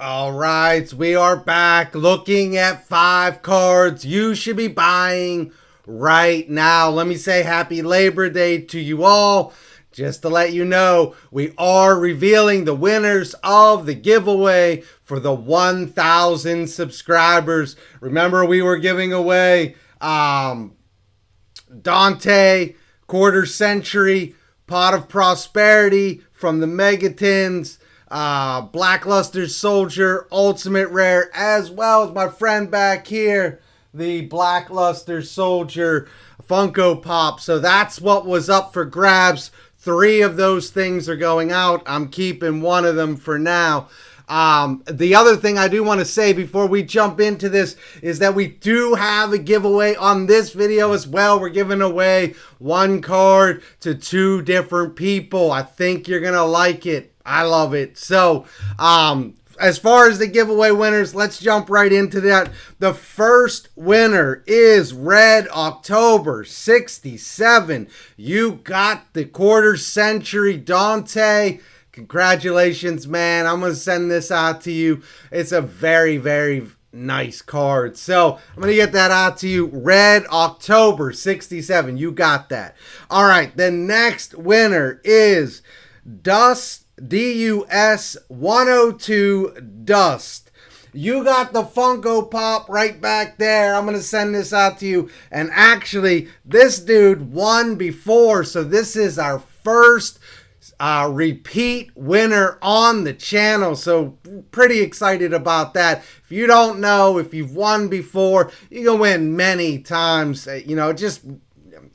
All right, we are back looking at 5 cards you should be buying right now. Let me say happy Labor Day to you all. Just to let you know, we are revealing the winners of the giveaway for the 1,000 subscribers. Remember, we were giving away Dante, Quarter Century, Pot of Prosperity from the Megatins, Blackluster Soldier, Ultimate Rare, as well as my friend back here, the Blackluster Soldier Funko Pop. So that's what was up for grabs. 3 of those things are going out. I'm keeping one of them for now. The other thing I do want to say before we jump into this is that we do have a giveaway on this video as well. We're giving away 1 card to 2 different people. I think you're going to like it. I love it. So, as far as the giveaway winners, let's jump right into that. The first winner is Red October 67. You got the Quarter Century Dante. Congratulations, man. I'm going to send this out to you. It's a very, very nice card. So I'm going to get that out to you. Red October 67. You got that. All right. The next winner is Dust. DUS 102 Dust. You got the Funko Pop right back there. I'm going to send this out to you. And actually, this dude won before. So this is our first repeat winner on the channel. So pretty excited about that. If you don't know, if you've won before, you can win many times. Just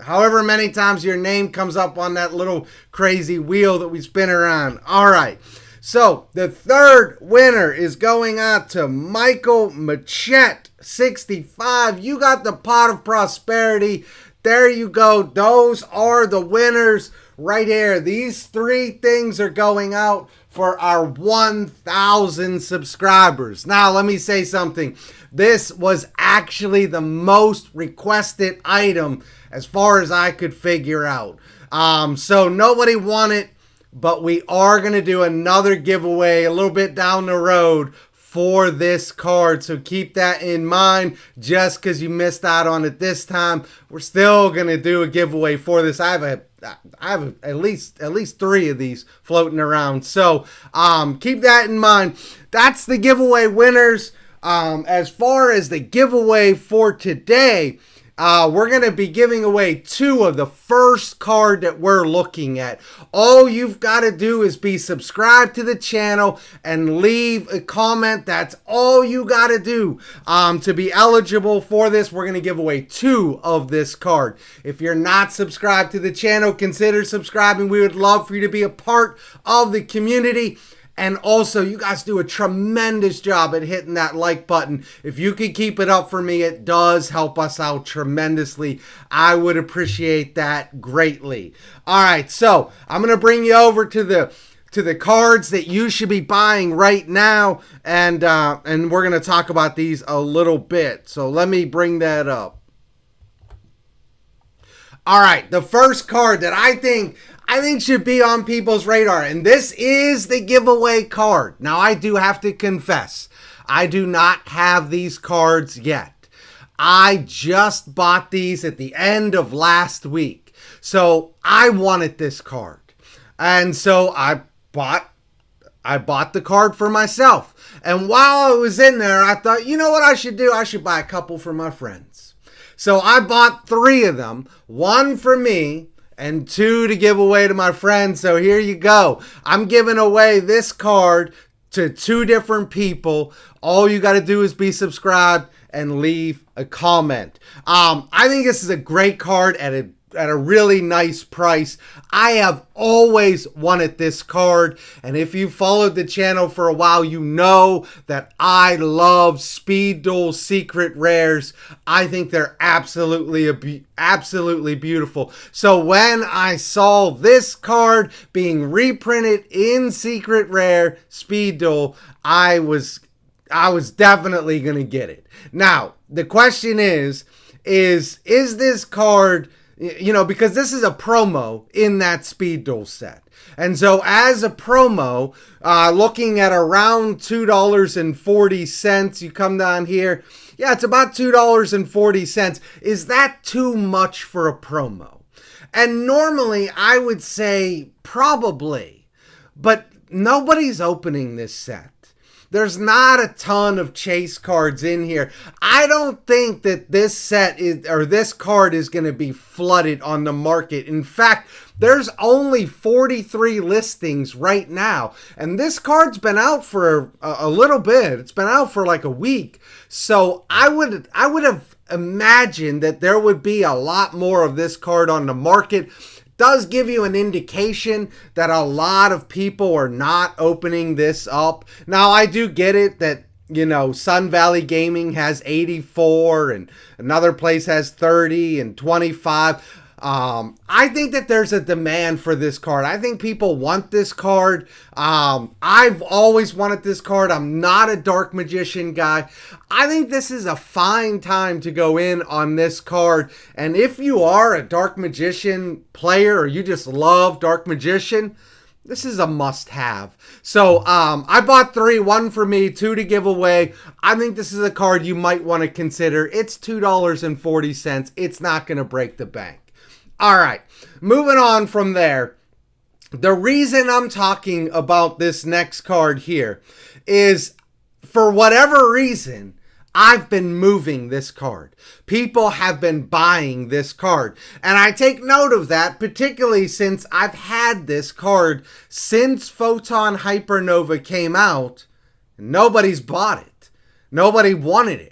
however many times your name comes up on that little crazy wheel that we spin around. All right. So the third winner is going out to Michael Machette, 65. You got the Pot of Prosperity. There you go. Those are the winners right here. These 3 things are going out for our 1,000 subscribers. Now, let me say something. This was actually the most requested item as far as I could figure out. So nobody won it, but we are going to do another giveaway a little bit down the road for this card. So keep that in mind. Just because you missed out on it this time, we're still going to do a giveaway for this. I have at least 3 of these floating around. So keep that in mind. That's the giveaway winners. As far as the giveaway for today, we're going to be giving away 2 of the first card that we're looking at. All you've got to do is be subscribed to the channel and leave a comment. That's all you got to do to be eligible for this. We're going to give away 2 of this card. If you're not subscribed to the channel, consider subscribing. We would love for you to be a part of the community. And also, you guys do a tremendous job at hitting that like button. If you could keep it up for me, it does help us out tremendously. I would appreciate that greatly. All right, so I'm going to bring you over to the cards that you should be buying right now, and we're going to talk about these a little bit. So let me bring that up. All right, the first card that I think should be on people's radar, and this is the giveaway card. Now, I do have to confess, I do not have these cards yet. I just bought these at the end of last week. So I wanted this card. And so I bought the card for myself. And while I was in there, I thought, you know what I should do? I should buy a couple for my friends. So I bought 3 of them, 1 for me and 2 to give away to my friends. So here you go. I'm giving away this card to 2 different people. All you got to do is be subscribed and leave a comment. I think this is a great card at a really nice price. I have always wanted this card, and if you followed the channel for a while, you know that I love Speed Duel Secret Rares. I think they're absolutely beautiful. So when I saw this card being reprinted in Secret Rare Speed Duel, I was definitely going to get it. Now, the question is this card, because this is a promo in that Speed Duel set. And so as a promo, looking at around $2.40, you come down here. Yeah, it's about $2.40. Is that too much for a promo? And normally I would say probably, but nobody's opening this set. There's not a ton of chase cards in here. I don't think that this set is, or this card is going to be flooded on the market. In fact, there's only 43 listings right now. And this card's been out for a little bit. It's been out for like a week. So I would have imagined that there would be a lot more of this card on the market. Does give you an indication that a lot of people are not opening this up. Now, I do get it that, you know, Sun Valley Gaming has 84 and another place has 30 and 25. I think that there's a demand for this card. I think people want this card. I've always wanted this card. I'm not a Dark Magician guy. I think this is a fine time to go in on this card. And if you are a Dark Magician player or you just love Dark Magician, this is a must-have. So I bought 3, 1 for me, 2 to give away. I think this is a card you might want to consider. It's $2.40. It's not going to break the bank. All right, moving on from there. The reason I'm talking about this next card here is, for whatever reason, I've been moving this card. People have been buying this card. And I take note of that, particularly since I've had this card since Photon Hypernova came out. Nobody's bought it. Nobody wanted it.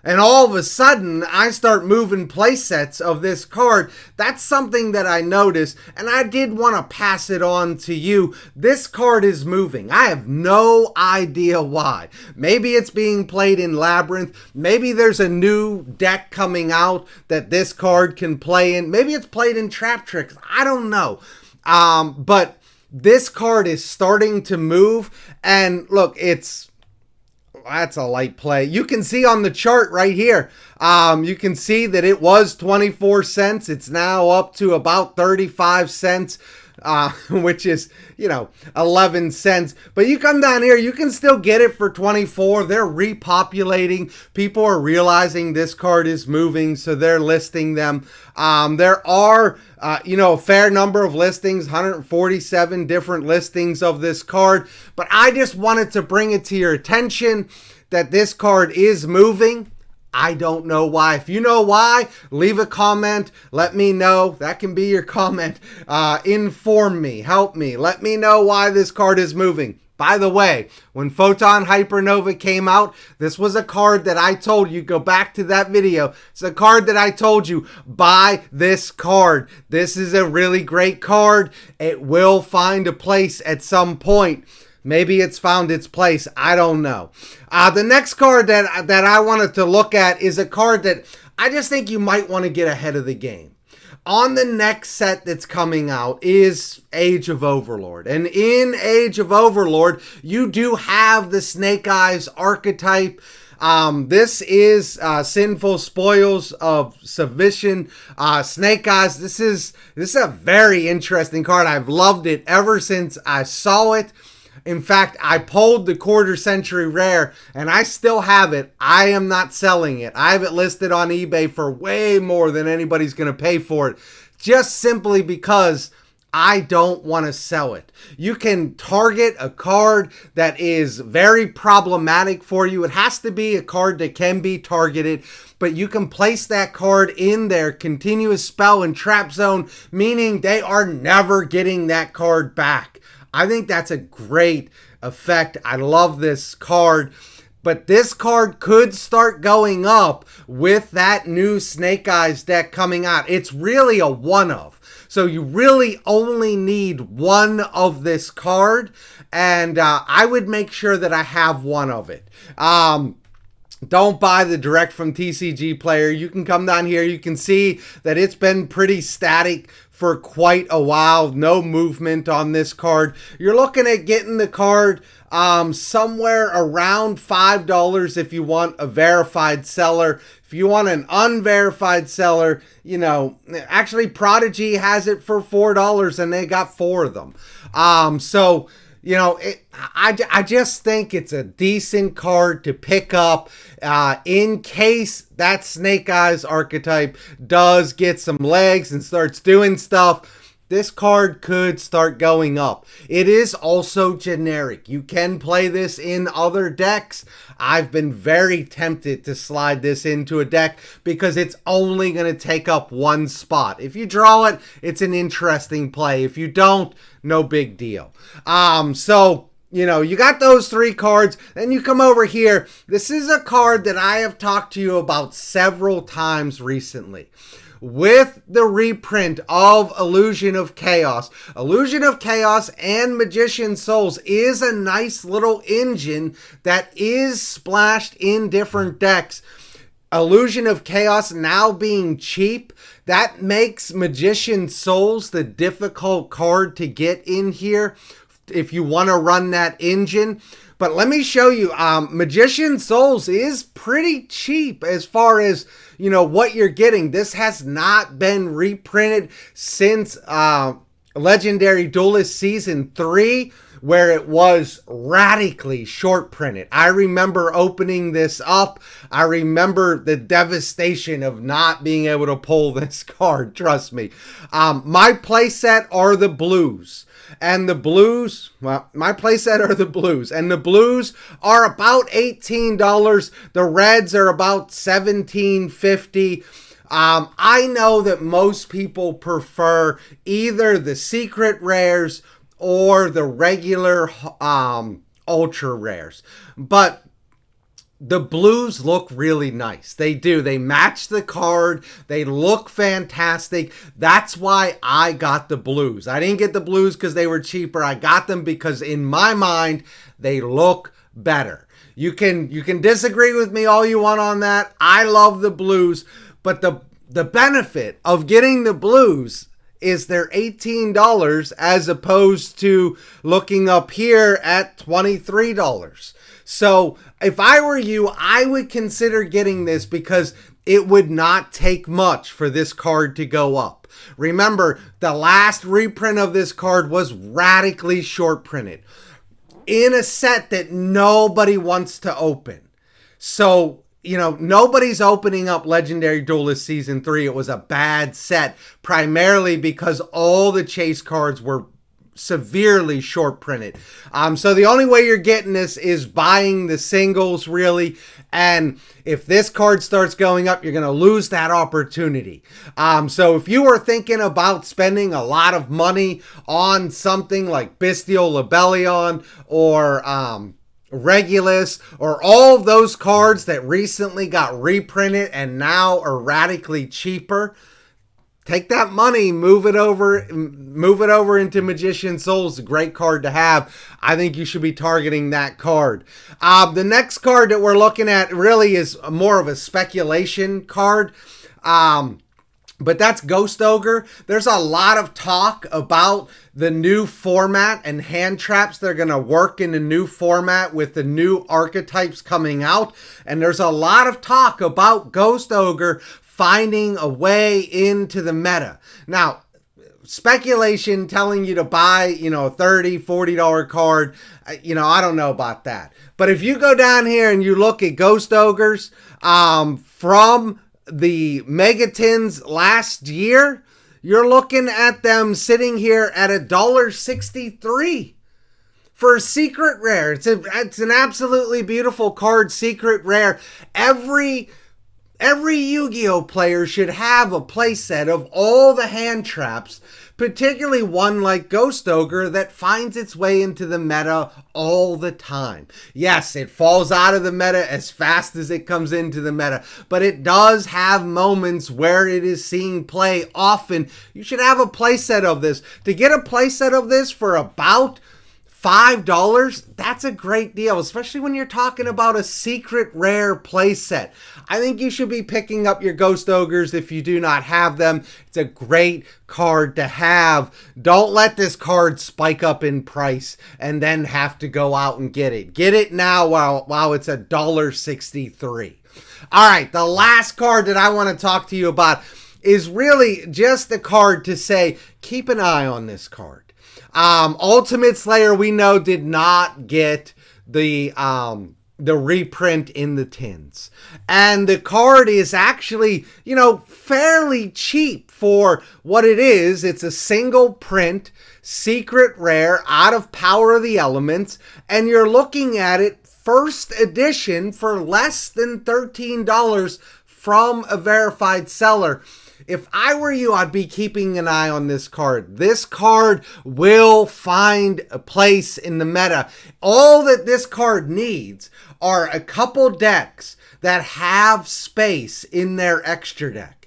And all of a sudden, I start moving play sets of this card. That's something that I noticed, and I did want to pass it on to you. This card is moving. I have no idea why. Maybe it's being played in Labyrinth. Maybe there's a new deck coming out that this card can play in. Maybe it's played in Trap Tricks. I don't know. But this card is starting to move, and look, that's a light play. You can see on the chart right here, you can see that it was 24 cents. It's now up to about 35 cents, which is, 11 cents. But you come down here, you can still get it for 24. They're repopulating. People are realizing this card is moving, so they're listing them. There are, a fair number of listings, 147 different listings of this card. But I just wanted to bring it to your attention that this card is moving. I don't know why. If you know why, leave a comment. Let me know. That can be your comment. Inform me. Help me. Let me know why this card is moving. By the way, when Photon Hypernova came out, this was a card that I told you, go back to that video. It's a card that I told you, buy this card. This is a really great card. It will find a place at some point. Maybe it's found its place. I don't know. The next card that I wanted to look at is a card that I just think you might want to get ahead of the game. On the next set that's coming out is Age of Overlord. And in Age of Overlord, you do have the Snake Eyes archetype. This is Sinful Spoils of Submission. Snake Eyes, this is a very interesting card. I've loved it ever since I saw it. In fact, I pulled the quarter century rare and I still have it. I am not selling it. I have it listed on eBay for way more than anybody's going to pay for it. Just simply because I don't want to sell it. You can target a card that is very problematic for you. It has to be a card that can be targeted, but you can place that card in their continuous spell and trap zone, meaning they are never getting that card back. I think that's a great effect. I love this card. But this card could start going up with that new Snake Eyes deck coming out. It's really a one-of. So you really only need one of this card. And I would make sure that I have one of it. Don't buy the direct from TCG player. You can come down here. You can see that it's been pretty static for quite a while. No movement on this card. You're looking at getting the card somewhere around $5 if you want a verified seller. If If you want an unverified seller, actually Prodigy has it for $4 and they got 4 of them. I just think it's a decent card to pick up in case that Snake Eyes archetype does get some legs and starts doing stuff. This card could start going up. It is also generic. You can play this in other decks. I've been very tempted to slide this into a deck because it's only going to take up one spot. If you draw it, it's an interesting play. If you don't, no big deal. You got those 3 cards. Then you come over here. This is a card that I have talked to you about several times recently. With the reprint of Illusion of Chaos. Illusion of Chaos and Magician's Souls is a nice little engine that is splashed in different decks. Illusion of Chaos now being cheap, that makes Magician's Souls the difficult card to get in here if you want to run that engine. But let me show you, Magician's Souls is pretty cheap as far as, what you're getting. This has not been reprinted since Legendary Duelist Season 3, where it was radically short printed. I remember opening this up. I remember the devastation of not being able to pull this card, trust me. My playset are the blues. And the blues, well, my playset are the blues. And the blues are about $18. The reds are about $17.50. I know that most people prefer either the secret rares or the regular ultra rares. But the blues look really nice. They do. They match the card. They look fantastic. That's why I got the blues. I didn't get the blues because they were cheaper. I got them because in my mind, they look better. You can disagree with me all you want on that. I love the blues, but the benefit of getting the blues is they're $18 as opposed to looking up here at $23. So if I were you, I would consider getting this because it would not take much for this card to go up. Remember, the last reprint of this card was radically short printed in a set that nobody wants to open. So, nobody's opening up Legendary Duelist Season 3. It was a bad set, primarily because all the chase cards were severely short printed. So the only way you're getting this is buying the singles, really. And if this card starts going up, you're going to lose that opportunity. So if you were thinking about spending a lot of money on something like Bestial Lebellion or Regulus, or all of those cards that recently got reprinted and now are radically cheaper, take that money, move it over into Magician's Souls. A great card to have. I think you should be targeting that card. The next card that we're looking at really is more of a speculation card. But that's Ghost Ogre. There's a lot of talk about the new format and hand traps that are going to work in the new format with the new archetypes coming out. And there's a lot of talk about Ghost Ogre finding a way into the meta. Now, speculation telling you to buy, a $30, $40 card, I don't know about that. But if you go down here and you look at Ghost Ogres from the Megatins last year, you're looking at them sitting here at $1.63 for a secret rare. It's an absolutely beautiful card, secret rare. Every Yu-Gi-Oh player should have a playset of all the hand traps, particularly one like Ghost Ogre that finds its way into the meta all the time. Yes, it falls out of the meta as fast as it comes into the meta, but it does have moments where it is seeing play often. You should have a playset of this. To get a playset of this for about $5, that's a great deal, especially when you're talking about a secret rare playset. I think you should be picking up your Ghost Ogres if you do not have them. It's a great card to have. Don't let this card spike up in price and then have to go out and get it. Get it now while it's $1.63. All right, the last card that I want to talk to you about is really just the card to say, keep an eye on this card. Ultimate Slayer, we know, did not get the reprint in the tins. And the card is actually, fairly cheap for what it is. It's a single print, secret rare out of Power of the Elements, and you're looking at it first edition for less than $13 from a verified seller. If I were you, I'd be keeping an eye on this card. This card will find a place in the meta. All that this card needs are a couple decks that have space in their extra deck.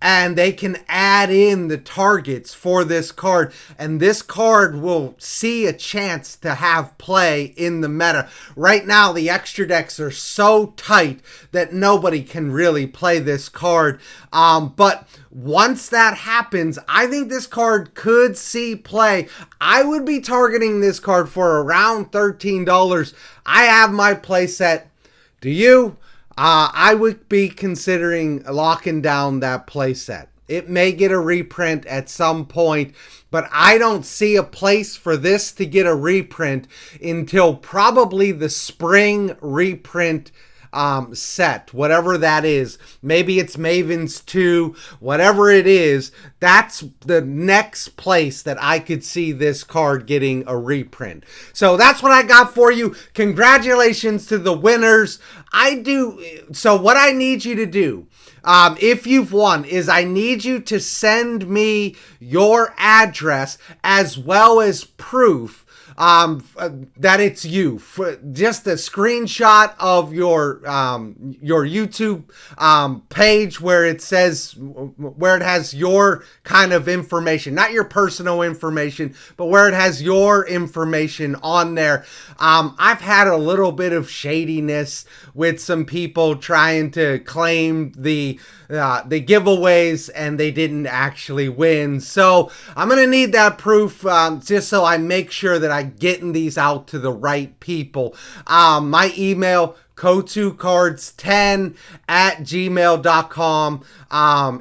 And they can add in the targets for this card. And this card will see a chance to have play in the meta. Right now, the extra decks are so tight that nobody can really play this card. But once that happens, I think this card could see play. I would be targeting this card for around $13. I have my play set. Do you? I would be considering locking down that playset. It may get a reprint at some point, but I don't see a place for this to get a reprint until probably the spring reprint set, whatever that is. Maybe it's Mavens 2, whatever it is. That's the next place that I could see this card getting a reprint. So that's what I got for you. Congratulations to the winners. So what I need you to do, if you've won, is I need you to send me your address as well as proof that it's you. Just a screenshot of your YouTube page where it says, where it has your kind of information, not your personal information, but where it has your information on there. I've had a little bit of shadiness with some people trying to claim the giveaways and they didn't actually win. So I'm going to need that proof just so I make sure that I'm getting these out to the right people. My email, kotocards10@gmail.com.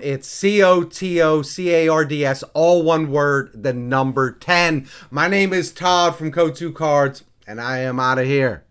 It's COTOCARDS, all one word, the number 10. My name is Todd from Koto Cards, and I am out of here.